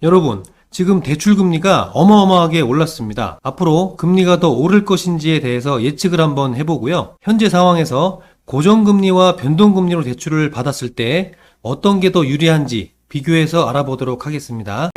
여러분, 지금 대출금리가 어마어마하게 올랐습니다. 앞으로 금리가 더 오를 것인지에 대해서 예측을 한번 해보고요. 현재 상황에서 고정금리와 변동금리로 대출을 받았을 때 어떤 게 더 유리한지 비교해서 알아보도록 하겠습니다.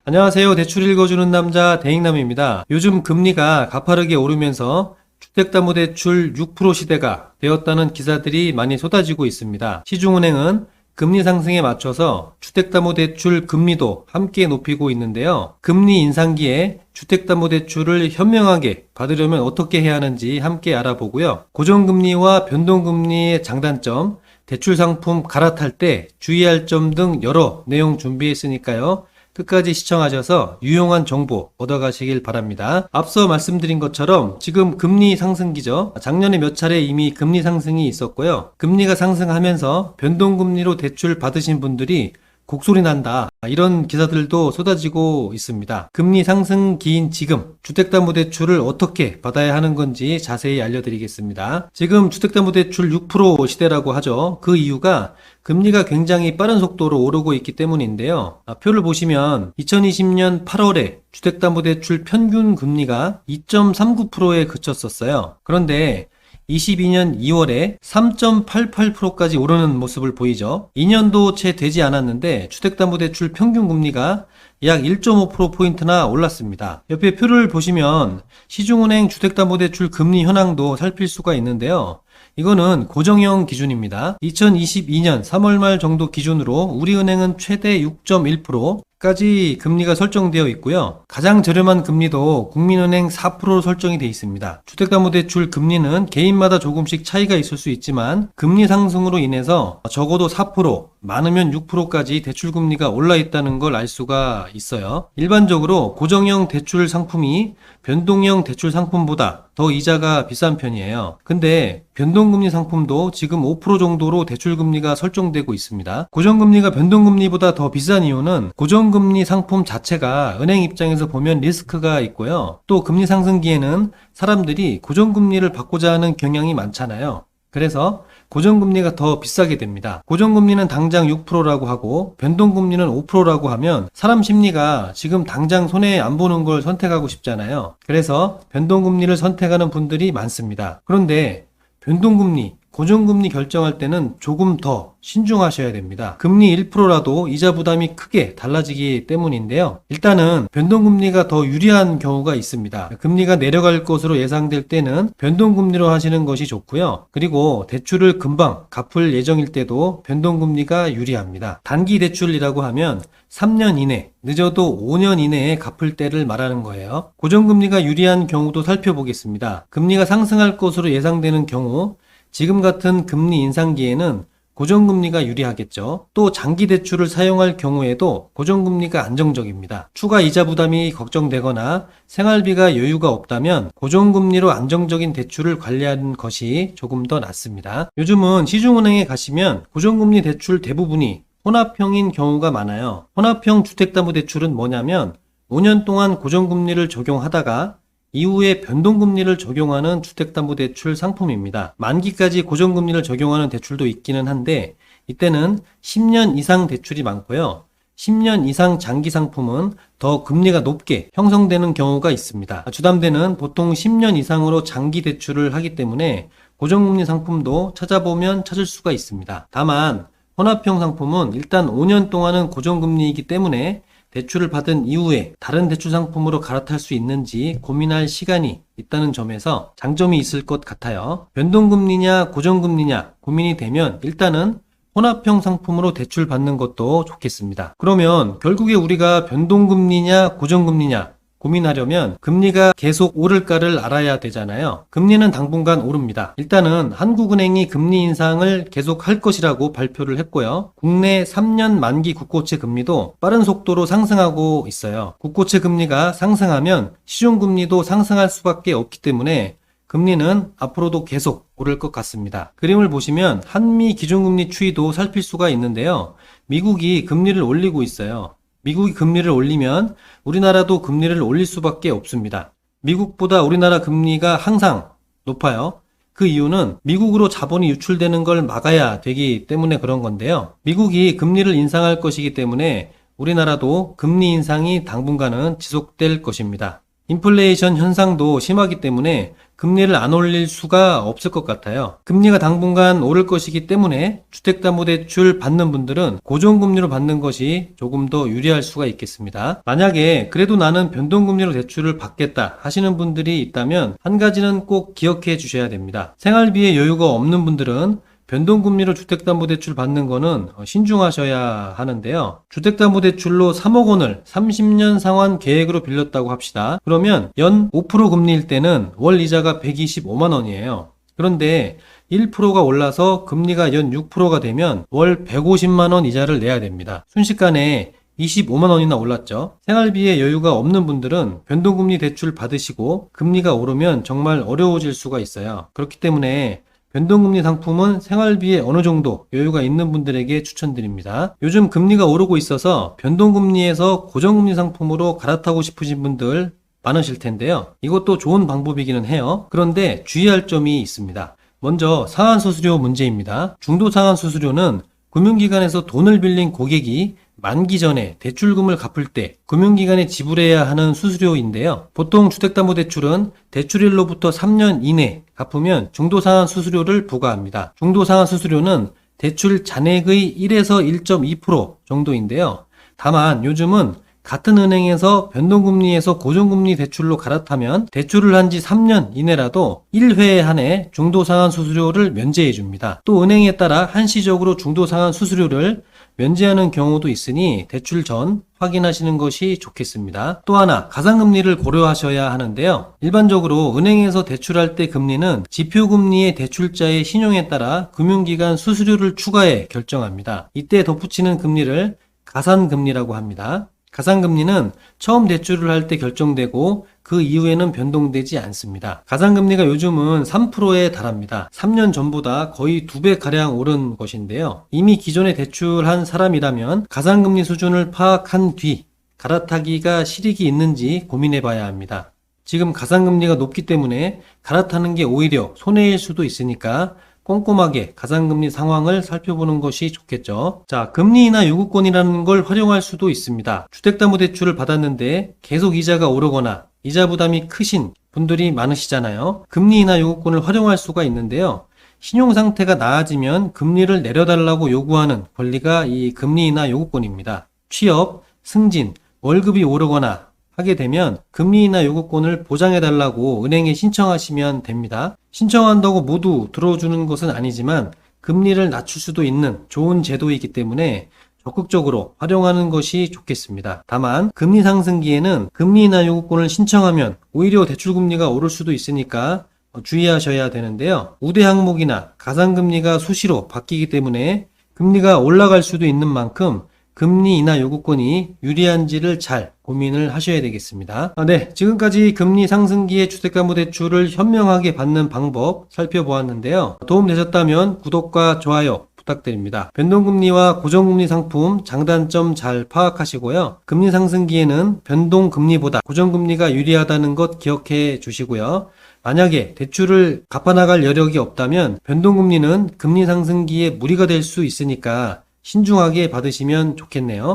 안녕하세요. 대출 읽어주는 남자 대익남입니다. 요즘 금리가 가파르게 오르면서 주택담보대출 6% 시대가 되었다는 기사들이 많이 쏟아지고 있습니다. 시중은행은 금리 상승에 맞춰서 주택담보대출 금리도 함께 높이고 있는데요. 금리 인상기에 주택담보대출을 현명하게 받으려면 어떻게 해야 하는지 함께 알아보고요. 고정금리와 변동금리의 장단점, 대출 상품 갈아탈 때 주의할 점 등 여러 내용 준비했으니까요. 끝까지 시청하셔서 유용한 정보 얻어가시길 바랍니다. 앞서 말씀드린 것처럼 지금 금리 상승기죠. 작년에 몇 차례 이미 금리 상승이 있었고요. 금리가 상승하면서 변동금리로 대출 받으신 분들이 곡소리 난다, 이런 기사들도 쏟아지고 있습니다. 금리 상승기인 지금 주택담보대출을 어떻게 받아야 하는 건지 자세히 알려드리겠습니다. 지금 주택담보대출 6% 시대라고 하죠. 그 이유가 금리가 굉장히 빠른 속도로 오르고 있기 때문인데요. 표를 보시면 2020년 8월에 주택담보대출 평균 금리가 2.39%에 그쳤었어요. 그런데 22년 2월에 3.88%까지 오르는 모습을 보이죠. 2년도 채 되지 않았는데 주택담보대출 평균 금리가 약 1.5%포인트나 올랐습니다. 옆에 표를 보시면 시중은행 주택담보대출 금리 현황도 살필 수가 있는데요. 이거는 고정형 기준입니다. 2022년 3월 말 정도 기준으로 우리은행은 최대 6.1%까지 금리가 설정되어 있고요. 가장 저렴한 금리도 국민은행 4%로 설정이 되어 있습니다. 주택담보대출 금리는 개인마다 조금씩 차이가 있을 수 있지만 금리 상승으로 인해서 적어도 4%, 많으면 6%까지 대출금리가 올라 있다는 걸 알 수가 있어요. 일반적으로 고정형 대출 상품이 변동형 대출 상품보다 더 이자가 비싼 편이에요. 근데 변동금리 상품도 지금 5% 정도로 대출금리가 설정되고 있습니다. 고정금리가 변동금리보다 더 비싼 이유는 고정금리 상품 자체가 은행 입장에서 보면 리스크가 있고요. 또 금리 상승기에는 사람들이 고정금리를 받고자 하는 경향이 많잖아요. 그래서 고정금리가 더 비싸게 됩니다. 고정금리는 당장 6%라고 하고 변동금리는 5%라고 하면 사람 심리가 지금 당장 손해 안 보는 걸 선택하고 싶잖아요. 그래서 변동금리를 선택하는 분들이 많습니다. 그런데 변동금리, 고정금리 결정할 때는 조금 더 신중하셔야 됩니다. 금리 1%라도 이자 부담이 크게 달라지기 때문인데요. 일단은 변동금리가 더 유리한 경우가 있습니다. 금리가 내려갈 것으로 예상될 때는 변동금리로 하시는 것이 좋고요. 그리고 대출을 금방 갚을 예정일 때도 변동금리가 유리합니다. 단기 대출이라고 하면 3년 이내, 늦어도 5년 이내에 갚을 때를 말하는 거예요. 고정금리가 유리한 경우도 살펴보겠습니다. 금리가 상승할 것으로 예상되는 경우, 지금 같은 금리 인상기에는 고정금리가 유리하겠죠. 또 장기 대출을 사용할 경우에도 고정금리가 안정적입니다. 추가 이자 부담이 걱정되거나 생활비가 여유가 없다면 고정금리로 안정적인 대출을 관리하는 것이 조금 더 낫습니다. 요즘은 시중은행에 가시면 고정금리 대출 대부분이 혼합형인 경우가 많아요. 혼합형 주택담보대출은 뭐냐면 5년 동안 고정금리를 적용하다가 이후에 변동금리를 적용하는 주택담보대출 상품입니다. 만기까지 고정금리를 적용하는 대출도 있기는 한데 이때는 10년 이상 대출이 많고요. 10년 이상 장기 상품은 더 금리가 높게 형성되는 경우가 있습니다. 주담대는 보통 10년 이상으로 장기 대출을 하기 때문에 고정금리 상품도 찾아보면 찾을 수가 있습니다. 다만 혼합형 상품은 일단 5년 동안은 고정금리이기 때문에 대출을 받은 이후에 다른 대출 상품으로 갈아탈 수 있는지 고민할 시간이 있다는 점에서 장점이 있을 것 같아요. 변동금리냐 고정금리냐 고민이 되면 일단은 혼합형 상품으로 대출 받는 것도 좋겠습니다. 그러면 결국에 우리가 변동금리냐 고정금리냐 고민하려면 금리가 계속 오를까를 알아야 되잖아요. 금리는 당분간 오릅니다. 일단은 한국은행이 금리 인상을 계속 할 것이라고 발표를 했고요. 국내 3년 만기 국고채 금리도 빠른 속도로 상승하고 있어요. 국고채 금리가 상승하면 시중금리도 상승할 수밖에 없기 때문에 금리는 앞으로도 계속 오를 것 같습니다. 그림을 보시면 한미 기준금리 추이도 살필 수가 있는데요. 미국이 금리를 올리고 있어요. 미국이 금리를 올리면 우리나라도 금리를 올릴 수밖에 없습니다. 미국보다 우리나라 금리가 항상 높아요. 그 이유는 미국으로 자본이 유출되는 걸 막아야 되기 때문에 그런 건데요. 미국이 금리를 인상할 것이기 때문에 우리나라도 금리 인상이 당분간은 지속될 것입니다. 인플레이션 현상도 심하기 때문에 금리를 안 올릴 수가 없을 것 같아요. 금리가 당분간 오를 것이기 때문에 주택담보대출 받는 분들은 고정금리로 받는 것이 조금 더 유리할 수가 있겠습니다. 만약에 그래도 나는 변동금리로 대출을 받겠다 하시는 분들이 있다면 한 가지는 꼭 기억해 주셔야 됩니다. 생활비에 여유가 없는 분들은 변동금리로 주택담보대출 받는 거는 신중하셔야 하는데요. 주택담보대출로 3억 원을 30년 상환 계획으로 빌렸다고 합시다. 그러면 연 5% 금리일 때는 월 이자가 125만 원이에요. 그런데 1%가 올라서 금리가 연 6%가 되면 월 150만 원 이자를 내야 됩니다. 순식간에 25만 원이나 올랐죠. 생활비에 여유가 없는 분들은 변동금리 대출 받으시고 금리가 오르면 정말 어려워질 수가 있어요. 그렇기 때문에 변동금리 상품은 생활비에 어느 정도 여유가 있는 분들에게 추천드립니다. 요즘 금리가 오르고 있어서 변동금리에서 고정금리 상품으로 갈아타고 싶으신 분들 많으실 텐데요. 이것도 좋은 방법이기는 해요. 그런데 주의할 점이 있습니다. 먼저 상환수수료 문제입니다. 중도상환수수료는 금융기관에서 돈을 빌린 고객이 만기 전에 대출금을 갚을 때 금융기관에 지불해야 하는 수수료인데요. 보통 주택담보대출은 대출일로부터 3년 이내 갚으면 중도상환 수수료를 부과합니다. 중도상환 수수료는 대출 잔액의 1에서 1.2% 정도인데요. 다만 요즘은 같은 은행에서 변동금리에서 고정금리 대출로 갈아타면 대출을 한 지 3년 이내라도 1회에 한해 중도상환 수수료를 면제해 줍니다. 또 은행에 따라 한시적으로 중도상환 수수료를 면제하는 경우도 있으니 대출 전 확인하시는 것이 좋겠습니다. 또 하나 가상금리를 고려하셔야 하는데요. 일반적으로 은행에서 대출할 때 금리는 지표금리의 대출자의 신용에 따라 금융기관 수수료를 추가해 결정합니다. 이때 덧붙이는 금리를 가산금리라고 합니다. 가산금리는 처음 대출을 할 때 결정되고 그 이후에는 변동되지 않습니다. 가산금리가 요즘은 3%에 달합니다. 3년 전보다 거의 2배가량 오른 것인데요. 이미 기존에 대출한 사람이라면 가산금리 수준을 파악한 뒤 갈아타기가 실익이 있는지 고민해 봐야 합니다. 지금 가산금리가 높기 때문에 갈아타는 게 오히려 손해일 수도 있으니까 꼼꼼하게 가산금리 상황을 살펴보는 것이 좋겠죠. 자, 금리 인하 요구권이라는 걸 활용할 수도 있습니다. 주택담보대출을 받았는데 계속 이자가 오르거나 이자 부담이 크신 분들이 많으시잖아요. 금리 인하 요구권을 활용할 수가 있는데요. 신용 상태가 나아지면 금리를 내려달라고 요구하는 권리가 이 금리 인하 요구권입니다. 취업, 승진, 월급이 오르거나 하게 되면 금리 인하 요구권을 보장해달라고 은행에 신청하시면 됩니다. 신청한다고 모두 들어주는 것은 아니지만 금리를 낮출 수도 있는 좋은 제도이기 때문에 적극적으로 활용하는 것이 좋겠습니다. 다만 금리 상승기에는 금리 인하 요구권을 신청하면 오히려 대출금리가 오를 수도 있으니까 주의하셔야 되는데요. 우대 항목이나 가산금리가 수시로 바뀌기 때문에 금리가 올라갈 수도 있는 만큼 금리 인하 요구권이 유리한지를 잘 고민을 하셔야 되겠습니다. 네, 지금까지 금리 상승기에 주택담보대출을 현명하게 받는 방법 살펴보았는데요. 도움되셨다면 구독과 좋아요 부탁드립니다. 변동금리와 고정금리 상품 장단점 잘 파악하시고요. 금리 상승기에는 변동금리보다 고정금리가 유리하다는 것 기억해 주시고요. 만약에 대출을 갚아나갈 여력이 없다면 변동금리는 금리 상승기에 무리가 될 수 있으니까 신중하게 받으시면 좋겠네요.